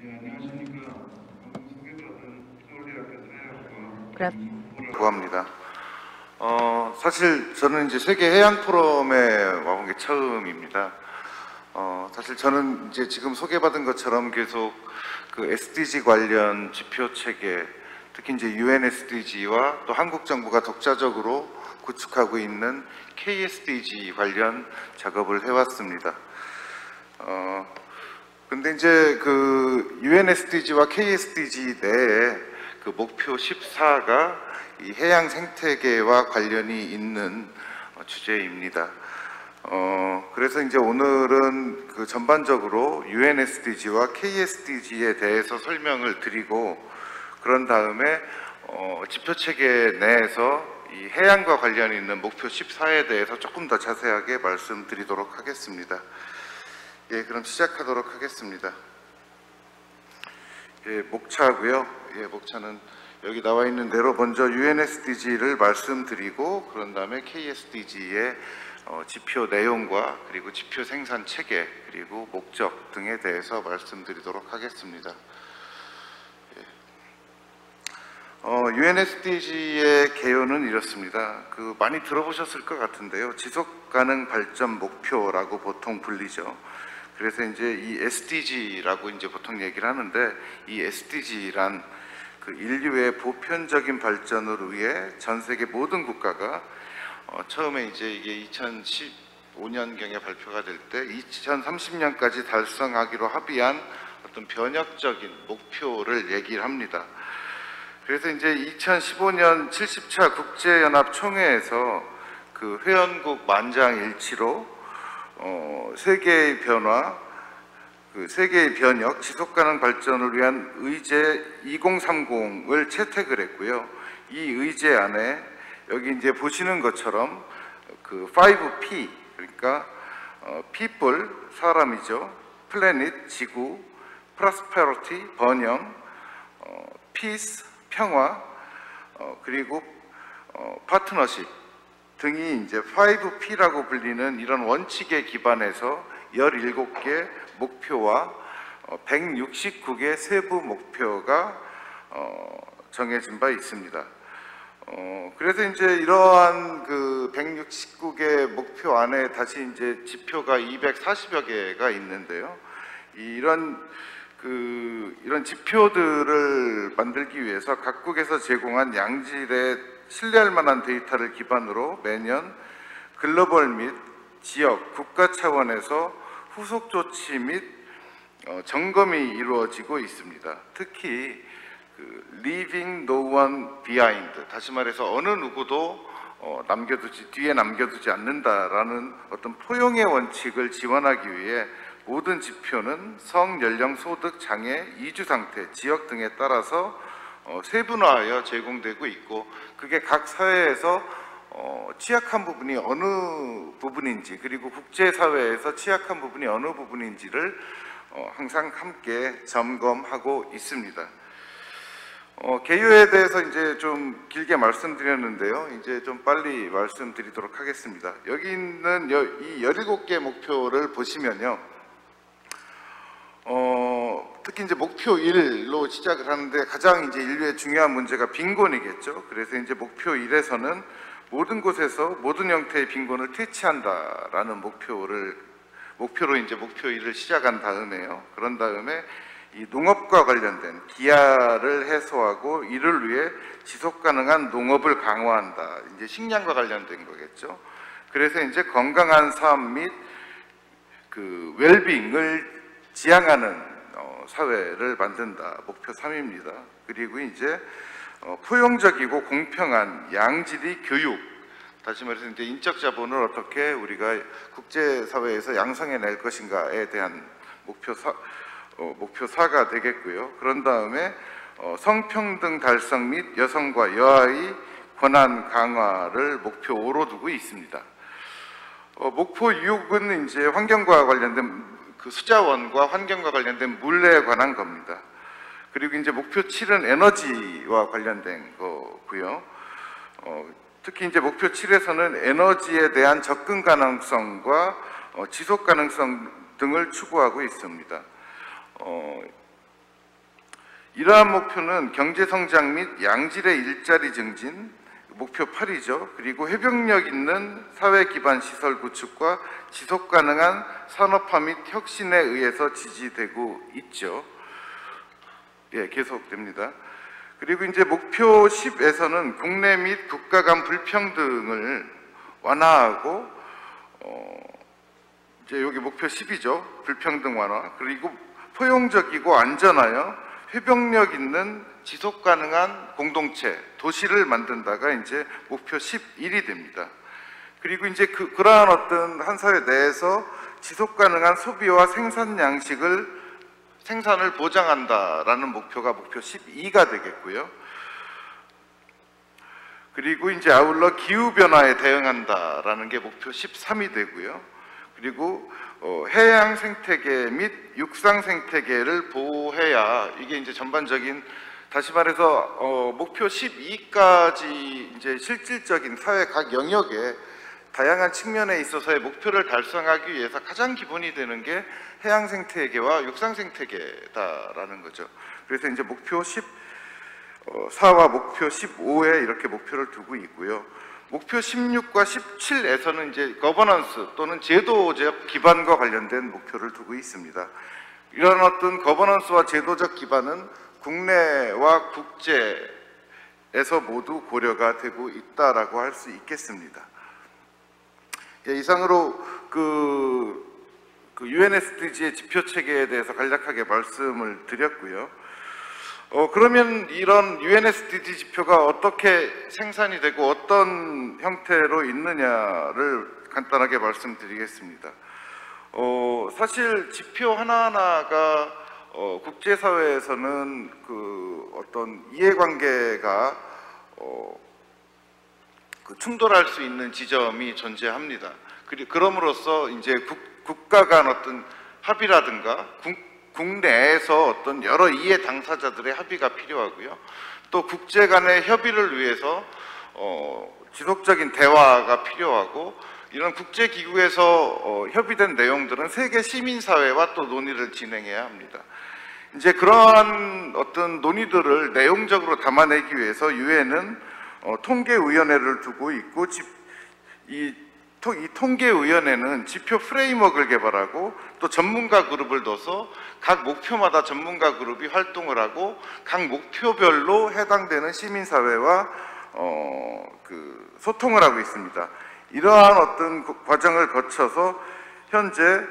예, 안녕하십니까. 소개받은 서울대학교 사회학과 그래. 김호라고 합니다. 사실 저는 이제 세계 해양 포럼에 와본 게 처음입니다. 사실 저는 이제 지금 소개받은 것처럼 계속 그 SDG 관련 지표 체계, 특히 이제 UN SDG와 또 한국 정부가 독자적으로 구축하고 있는 KSDG 관련 작업을 해왔습니다. 근데 이제 그 UN SDG와 KSDG 내에 그 목표 14가 이 해양 생태계와 관련이 있는 주제입니다. 그래서 이제 오늘은 그 전반적으로 UN SDG와 KSDG에 대해서 설명을 드리고, 그런 다음에 지표 체계 내에서 이 해양과 관련이 있는 목표 14에 대해서 조금 더 자세하게 말씀드리도록 하겠습니다. 예, 그럼 시작하도록 하겠습니다. 예, 목차고요. 예, 목차는 여기 나와 있는 대로 먼저 UN SDG를 말씀드리고, 그런 다음에 KSDG의 지표 내용과 그리고 지표 생산 체계 그리고 목적 등에 대해서 말씀드리도록 하겠습니다. UN SDG의 개요는 이렇습니다. 그 많이 들어보셨을 것 같은데요. 지속 가능 발전 목표라고 보통 불리죠. 그래서 이제 이 SDG라고 이제 보통 얘기를 하는데, 이 SDG란 그 인류의 보편적인 발전을 위해 전 세계 모든 국가가 처음에 이제 이게 2015년경에 발표가 될 때 2030년까지 달성하기로 합의한 어떤 변혁적인 목표를 얘기를 합니다. 그래서 이제 2015년 70차 국제연합 총회에서 그 회원국 만장일치로 세계의 변화, 그 세계의 변혁, 지속가능 발전을 위한 의제 2030을 채택을 했고요. 이 의제 안에 여기 이제 보시는 것처럼 그 5P, 그러니까 people, 사람이죠. planet, 지구, prosperity, 번영, peace, 평화, 그리고 파트너십 등이 이제 5P라고 불리는 이런 원칙에 기반해서 17개 목표와 169개 세부 목표가 정해진 바 있습니다. 그래서 이제 이러한 그 169개 목표 안에 다시 이제 지표가 240여 개가 있는데요. 이런 지표들을 만들기 위해서 각국에서 제공한 양질의 신뢰할 만한 데이터를 기반으로 매년 글로벌 및 지역, 국가 차원에서 후속 조치 및 점검이 이루어지고 있습니다. 특히 그 Leaving No One Behind, 다시 말해서 어느 누구도 뒤에 남겨두지 않는다라는 어떤 포용의 원칙을 지원하기 위해 모든 지표는 성, 연령, 소득, 장애, 이주 상태, 지역 등에 따라서 세분화하여 제공되고 있고, 그게 각 사회에서 취약한 부분이 어느 부분인지, 그리고 국제사회에서 취약한 부분이 어느 부분인지를 항상 함께 점검하고 있습니다. 개요에 대해서 이제 좀 길게 말씀드렸는데요. 이제 좀 빨리 말씀드리도록 하겠습니다. 여기 있는 이 17개 목표를 보시면요. 특히 이제 목표 1로 시작을 하는데, 가장 이제 인류의 중요한 문제가 빈곤이겠죠. 그래서 이제 목표 1에서는 모든 곳에서 모든 형태의 빈곤을 퇴치한다라는 목표로 이제 목표 1을 시작한 다음에요. 그런 다음에 이 농업과 관련된 기아를 해소하고 이를 위해 지속 가능한 농업을 강화한다. 이제 식량과 관련된 거겠죠. 그래서 이제 건강한 삶 및 그 웰빙을 지향하는 사회를 만든다. 목표 3입니다. 그리고 이제 포용적이고 공평한 양질의 교육, 다시 말해서 이제 인적 자본을 어떻게 우리가 국제사회에서 양성해낼 것인가에 대한 목표 4가 되겠고요. 그런 다음에 성평등 달성 및 여성과 여아의 권한 강화를 목표 5로 두고 있습니다. 목표 6은 이제 환경과 관련된 그 수자원과 환경과 관련된 물에 관한 겁니다. 그리고 이제 목표 7은 에너지와 관련된 거고요. 특히 이제 목표 7에서는 에너지에 대한 접근 가능성과 지속 가능성 등을 추구하고 있습니다. 이러한 목표는 경제성장 및 양질의 일자리 증진, 목표 8이죠. 그리고 회복력 있는 사회 기반 시설 구축과 지속 가능한 산업화 및 혁신에 의해서 지지되고 있죠. 예, 계속됩니다. 그리고 이제 목표 10에서는 국내 및 국가 간 불평등을 완화하고 이제 여기 목표 10이죠. 불평등 완화. 그리고 포용적이고 안전하여 회복력 있는 지속 가능한 공동체, 도시를 만든다가 이제 목표 11이 됩니다. 그리고 이제 그러한 어떤 한 사회 내에서 지속 가능한 소비와 생산을 보장한다라는 목표가 목표 12가 되겠고요. 그리고 이제 아울러 기후 변화에 대응한다라는 게 목표 13이 되고요. 그리고 해양 생태계 및 육상 생태계를 보호해야, 이게 이제 전반적인, 다시 말해서 목표 12까지 이제 실질적인 사회 각 영역에 다양한 측면에 있어서의 목표를 달성하기 위해서 가장 기본이 되는 게 해양 생태계와 육상 생태계다라는 거죠. 그래서 이제 목표 14와 목표 15에 이렇게 목표를 두고 있고요. 목표 16과 17에서는 이제 거버넌스 또는 제도적 기반과 관련된 목표를 두고 있습니다. 이런 어떤 거버넌스와 제도적 기반은 국내와 국제에서 모두 고려가 되고 있다라고 할 수 있겠습니다. 예, 이상으로 그 UN SDG의 지표 체계에 대해서 간략하게 말씀을 드렸고요. 그러면 이런 UN SDG 지표가 어떻게 생산이 되고 어떤 형태로 있느냐를 간단하게 말씀드리겠습니다. 사실 지표 하나하나가 국제사회에서는 그 어떤 이해관계가 충돌할 수 있는 지점이 존재합니다. 그럼으로써 이제 국가 간 어떤 합의라든가 국내에서 어떤 여러 이해 당사자들의 합의가 필요하고요. 또 국제 간의 협의를 위해서 지속적인 대화가 필요하고, 이런 국제기구에서 협의된 내용들은 세계 시민사회와 또 논의를 진행해야 합니다. 이제 그러한 어떤 논의들을 내용적으로 담아내기 위해서 유엔은 통계위원회를 두고 있고, 이 통계위원회는 지표 프레임워크를 개발하고 또 전문가 그룹을 둬서 각 목표마다 전문가 그룹이 활동을 하고 각 목표별로 해당되는 시민사회와 소통을 하고 있습니다. 이러한 어떤 과정을 거쳐서 현재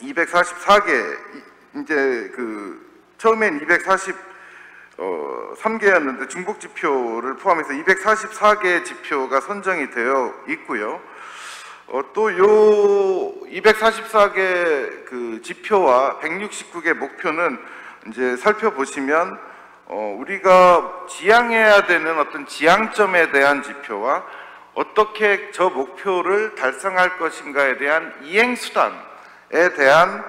244개, 이제 처음엔 243개였는데 중복 지표를 포함해서 244개의 지표가 선정이 되어 있고요. 또 요 244개 지표와 169개 목표는 이제 살펴보시면 우리가 지향해야 되는 어떤 지향점에 대한 지표와 어떻게 저 목표를 달성할 것인가에 대한 이행 수단에 대한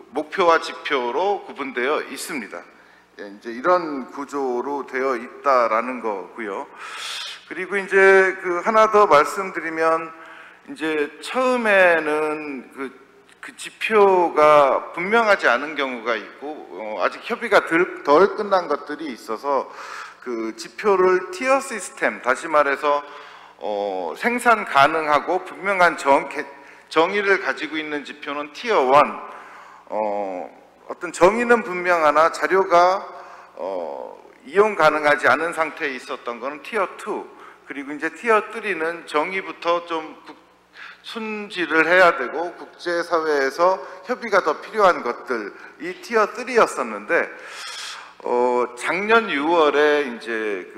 목표와 지표로 구분되어 있습니다. 예, 이제 이런 구조로 되어 있다라는 거고요. 그리고 이제 하나 더 말씀드리면, 이제 처음에는 그 지표가 분명하지 않은 경우가 있고 아직 협의가 덜 끝난 것들이 있어서 그 지표를 티어 시스템, 다시 말해서 생산 가능하고 분명한 정의를 가지고 있는 지표는 티어 1, 어떤 정의는 분명하나 자료가 이용 가능하지 않은 상태에 있었던 것은 티어 2, 그리고 이제 티어 3는 정의부터 좀 순지를 해야 되고 국제사회에서 협의가 더 필요한 것들, 이 티어 3였었는데 작년 6월에 이제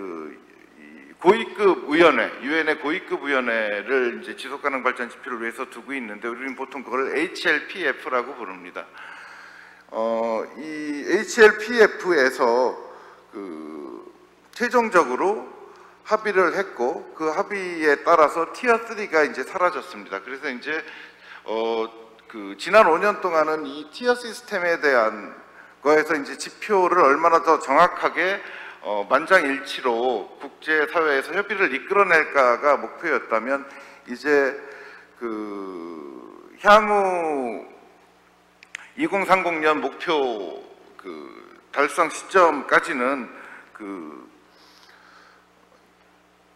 고위급 위원회, 유엔의 고위급 위원회를 이제 지속가능 발전 지표를 위해서 두고 있는데, 우리는 보통 그걸 HLPF라고 부릅니다. 이 HLPF에서 최종적으로 합의를 했고, 그 합의에 따라서 티어 3가 이제 사라졌습니다. 그래서 이제 지난 5년 동안은 이 티어 시스템에 대한 거에서 이제 지표를 얼마나 더 정확하게 만장일치로 국제사회에서 협의를 이끌어낼까가 목표였다면, 이제 향후 2030년 목표 달성 시점까지는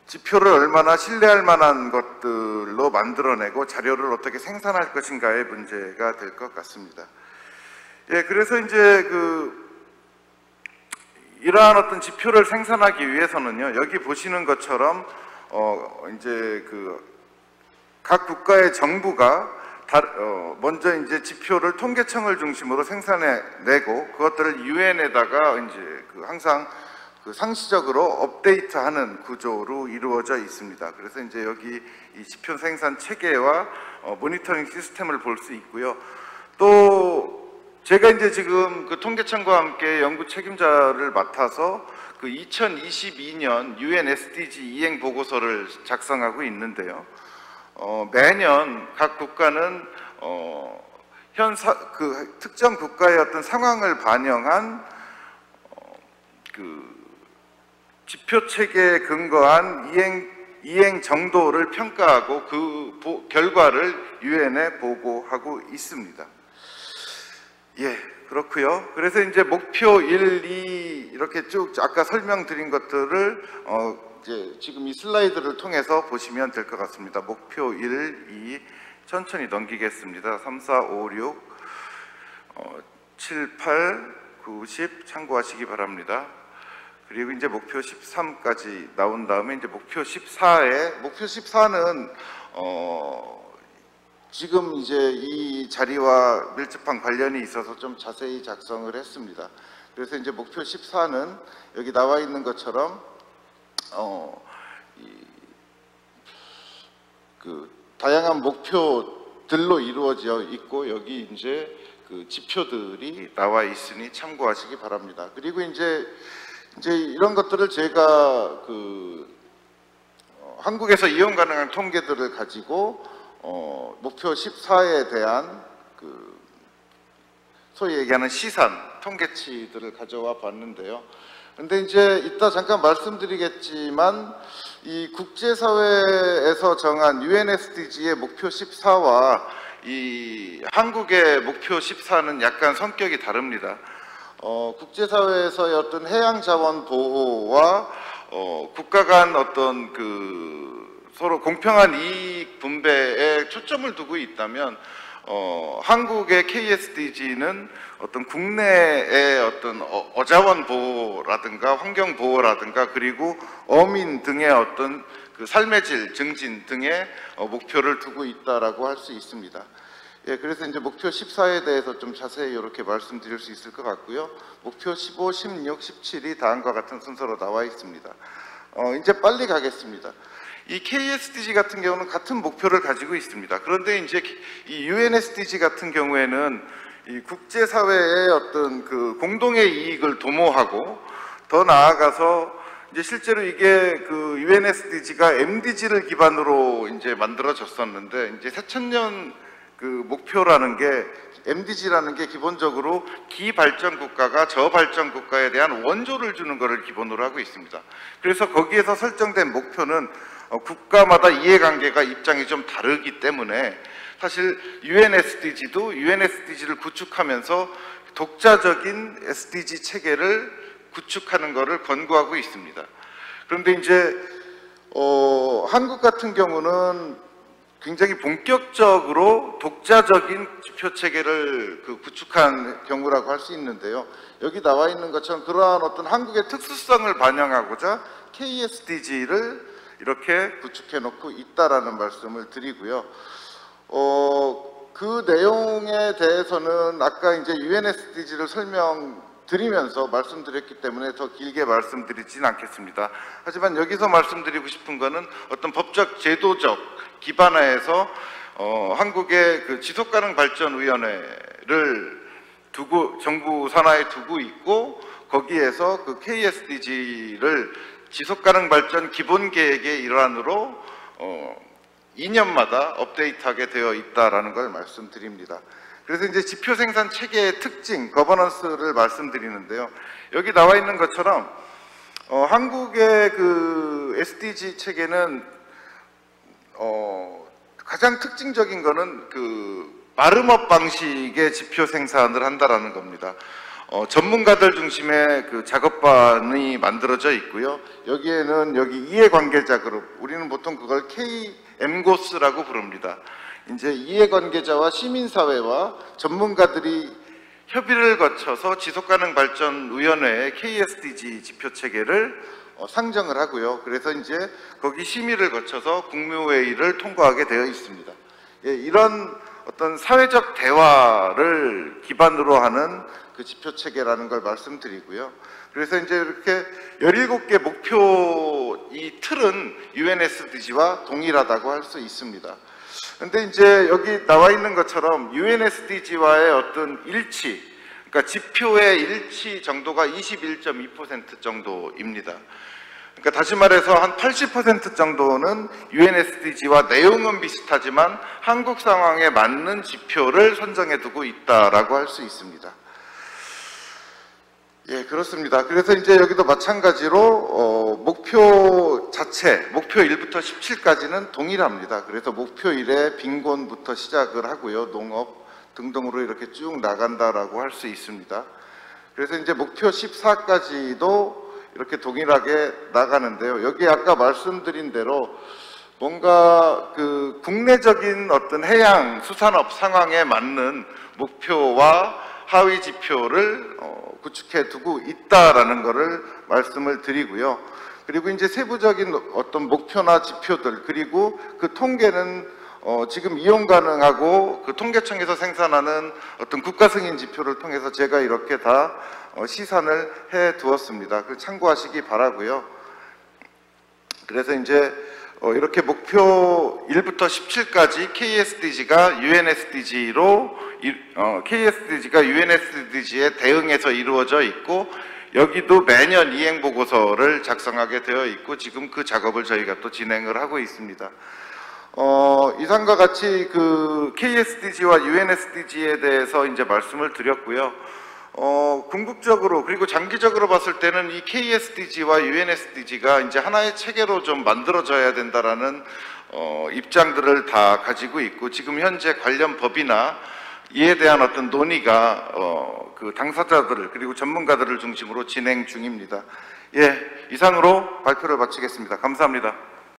지표를 얼마나 신뢰할 만한 것들로 만들어내고 자료를 어떻게 생산할 것인가의 문제가 될 것 같습니다. 예, 그래서 이제 이러한 어떤 지표를 생산하기 위해서는요, 여기 보시는 것처럼 이제 각 국가의 정부가 먼저 이제 지표를 통계청을 중심으로 생산해내고 그것들을 유엔에다가 이제 항상 상시적으로 업데이트하는 구조로 이루어져 있습니다. 그래서 이제 여기 이 지표 생산 체계와 모니터링 시스템을 볼 수 있고요. 또 제가 이제 지금 통계청과 함께 연구 책임자를 맡아서 2022년 UN SDG 이행 보고서를 작성하고 있는데요. 매년 각 국가는 특정 국가의 어떤 상황을 반영한 지표 체계에 근거한 이행 정도를 평가하고 그 결과를 유엔에 보고하고 있습니다. 예, 그렇고요. 그래서 이제 목표 1, 2 이렇게 쭉 아까 설명드린 것들을 이제 지금 이 슬라이드를 통해서 보시면 될 것 같습니다. 목표 1, 2 천천히 넘기겠습니다. 3, 4, 5, 6, 7, 8, 9, 10 참고하시기 바랍니다. 그리고 이제 목표 13까지 나온 다음에 이제 목표 14는 지금 이제 이 자리와 밀접한 관련이 있어서 좀 자세히 작성을 했습니다. 그래서 이제 목표 14는 여기 나와 있는 것처럼 다양한 목표들로 이루어져 있고 여기 이제 지표들이 나와 있으니 참고하시기 바랍니다. 그리고 이제 이런 것들을 제가 한국에서 이용 가능한 통계들을 가지고 목표 14에 대한 소위 얘기하는 시산 통계치들을 가져와 봤는데요. 근데 이제 이따 잠깐 말씀드리겠지만 이 국제사회에서 정한 UN SDG의 목표 14와 이 한국의 목표 14는 약간 성격이 다릅니다. 국제사회에서의 어떤 해양자원 보호와 국가 간 어떤 서로 공평한 이익 분배에 초점을 두고 있다면 한국의 KSDG는 어떤 국내의 어떤 어자원 보호라든가 환경 보호라든가 그리고 어민 등의 어떤 삶의 질 증진 등의 목표를 두고 있다라고 할 수 있습니다. 예, 그래서 이제 목표 14에 대해서 좀 자세히 이렇게 말씀드릴 수 있을 것 같고요. 목표 15, 16, 17이 다음과 같은 순서로 나와 있습니다. 이제 빨리 가겠습니다. 이 KSDG 같은 경우는 같은 목표를 가지고 있습니다. 그런데 이제 이 UN SDG 같은 경우에는 이 국제사회의 어떤 공동의 이익을 도모하고 더 나아가서 이제 실제로 이게 UN SDG가 MDG를 기반으로 이제 만들어졌었는데 이제 4000년 목표라는 게 MDG라는 게 기본적으로 기발전 국가가 저발전 국가에 대한 원조를 주는 것을 기본으로 하고 있습니다. 그래서 거기에서 설정된 목표는 국가마다 이해관계가 입장이 좀 다르기 때문에 사실 UN SDG도 UN SDG를 구축하면서 독자적인 SDG 체계를 구축하는 것을 권고하고 있습니다. 그런데 이제 한국 같은 경우는 굉장히 본격적으로 독자적인 지표 체계를 구축한 경우라고 할 수 있는데요. 여기 나와 있는 것처럼 그러한 어떤 한국의 특수성을 반영하고자 KSDG를 이렇게 구축해 놓고 있다라는 말씀을 드리고요. 그 내용에 대해서는 아까 이제 UN SDG를 설명드리면서 말씀드렸기 때문에 더 길게 말씀드리진 않겠습니다. 하지만 여기서 말씀드리고 싶은 것은 어떤 법적 제도적 기반화해서 한국의 지속가능 발전위원회를 정부 산하에 두고 있고 거기에서 KSDG를 지속가능 발전 기본계획의 일환으로 2년마다 업데이트하게 되어 있다라는 걸 말씀드립니다. 그래서 이제 지표 생산 체계의 특징, 거버넌스를 말씀드리는데요. 여기 나와 있는 것처럼 한국의 SDG 체계는 가장 특징적인 거는 마름업 방식의 지표 생산을 한다라는 겁니다. 전문가들 중심의 그 작업반이 만들어져 있고요. 여기에는 여기 이해관계자 그룹, 우리는 보통 그걸 KM고스라고 부릅니다. 이제 이해관계자와 시민사회와 전문가들이 협의를 거쳐서 지속가능발전위원회의 KSDG 지표 체계를 상정을 하고요. 그래서 이제 거기 심의를 거쳐서 국무회의를 통과하게 되어 있습니다. 예, 이런 어떤 사회적 대화를 기반으로 하는 그 지표 체계라는 걸 말씀드리고요. 그래서 이제 이렇게 17개 목표 이 틀은 UNSDG와 동일하다고 할 수 있습니다. 근데 이제 여기 나와 있는 것처럼 UNSDG와의 어떤 일치, 그러니까 지표의 일치 정도가 21.2% 정도입니다. 그러니까 다시 말해서 한 80% 정도는 UNSDG와 내용은 비슷하지만 한국 상황에 맞는 지표를 선정해 두고 있다라고 할 수 있습니다. 예, 그렇습니다. 그래서 이제 여기도 마찬가지로 목표 자체, 목표 1부터 17까지는 동일합니다. 그래서 목표 1에 빈곤부터 시작을 하고요. 농업 등등으로 이렇게 쭉 나간다라고 할 수 있습니다. 그래서 이제 목표 14까지도 이렇게 동일하게 나가는데요. 여기 아까 말씀드린 대로 뭔가 그 국내적인 어떤 해양 수산업 상황에 맞는 목표와 하위 지표를 구축해 두고 있다라는 것을 말씀을 드리고요. 그리고 이제 세부적인 어떤 목표나 지표들, 그리고 그 통계는 지금 이용 가능하고 그 통계청에서 생산하는 어떤 국가 승인 지표를 통해서 제가 이렇게 다 시산을 해 두었습니다. 그 참고하시기 바라고요. 그래서 이제 이렇게 목표 1부터 17까지 KSDG가 UNSDG에 대응해서 이루어져 있고, 여기도 매년 이행 보고서를 작성하게 되어 있고, 지금 그 작업을 저희가 또 진행을 하고 있습니다. 이상과 같이 그 KSDG와 UNSDG에 대해서 이제 말씀을 드렸고요. 궁극적으로 그리고 장기적으로 봤을 때는 이 KSDG와 UNSDG가 이제 하나의 체계로 좀 만들어져야 된다라는 입장들을 다 가지고 있고, 지금 현재 관련 법이나 이에 대한 어떤 논의가 그 당사자들을 그리고 전문가들을 중심으로 진행 중입니다. 예, 이상으로 발표를 마치겠습니다. 감사합니다.